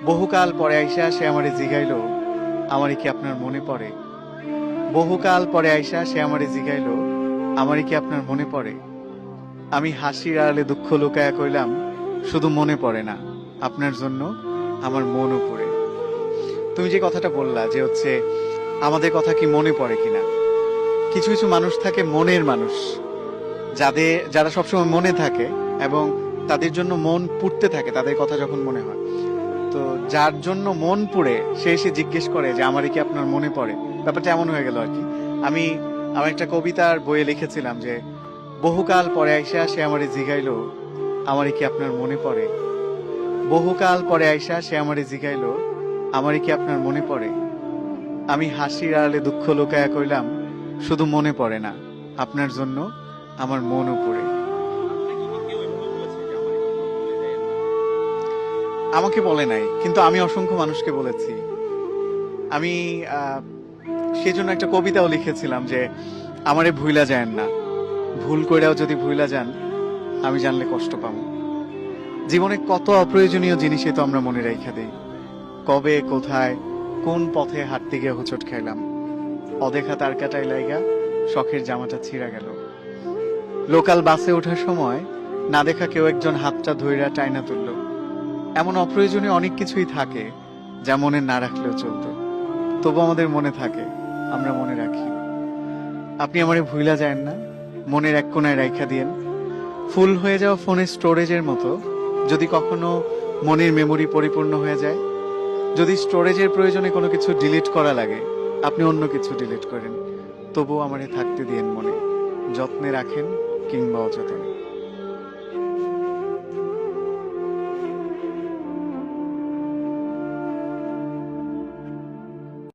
বহুকাল পরে আইসা সে আমারে জিগাইলো, আমারে কি আপনার মনে পড়ে? বহুকাল পরে আইসা সে আমারে জিগাইলো, আমারে কি আপনার মনে পড়ে? আমি হাসির আড়ালে দুঃখ লুকায়া কইলাম, শুধু মনে পড়ে না, আপনার জন্য আমার মনও পড়ে। তুমি যে কথাটা বললা যে হচ্ছে আমাদের কথা কি মনে পড়ে কিনা, কিছু কিছু মানুষ থাকে মনের মানুষ, যারা সবসময় মনে থাকে এবং তাদের জন্য মন পুড়তে থাকে তাদের কথা যখন মনে হয়। তো যার জন্য মন পুড়ে সে এসে জিজ্ঞেস করে যে আমারই কি আপনার মনে পড়ে, ব্যাপারটা এমন হয়ে গেল আর কি। আমি আমার একটা কবিতার বইয়ে লিখেছিলাম যে বহুকাল পরে আইসা সে আমারে জিগাইলো, আমারই কি আপনার মনে পড়ে? বহুকাল পরে আইসা সে আমারে জিগাইলো, আমারই কি আপনার মনে পড়ে? আমি হাসির আড়ালে দুঃখ লুকায়া কইলাম, শুধু মনে পড়ে না, আপনার জন্য আমার মনও পড়ে। আমাকে বলে নাই, কিন্তু আমি অসংখ্য মানুষকে বলেছি। আমি সেজন্য একটা কবিতাও লিখেছিলাম যে আমারে ভুইলা যায়েন না, ভুল কইরাও যদি ভুইলা যান আমি জানলে কষ্ট পাবো। জীবনে কত অপ্রয়োজনীয় জিনিসই তো আমরা মনে রাইখা দেই। কবে, কোথায়, কোন পথে হাঁটতে গিয়ে হোঁচট খাইলাম, অদেখা তার কাটাই লাইগা শখের জামাটা ছিঁড়া গেল। লোকাল বাসে ওঠার সময় না দেখা কেউ একজন হাতটা ধইরা টাইনা তুললো। এমন অপ্রয়োজনীয় অনেক কিছুই থাকে যা মনে না রাখলেও চলতো, তবু আমাদের মনে থাকে, আমরা মনে রাখি। আপনি আমারে ভুইলা যায়েন না, মনের এক কোনায় রাইখা দিয়েন। ফুল হয়ে যাওয়া ফোনের স্টোরেজের মতো যদি কখনো মনের মেমরি পরিপূর্ণ হয়ে যায়, যদি স্টোরেজের প্রয়োজনে কোনো কিছু ডিলিট করা লাগে, আপনি অন্য কিছু ডিলিট করেন, তবুও আমারে থাকতে দিয়েন মনে, যত্নে রাখেন কিংবা অযত্নে।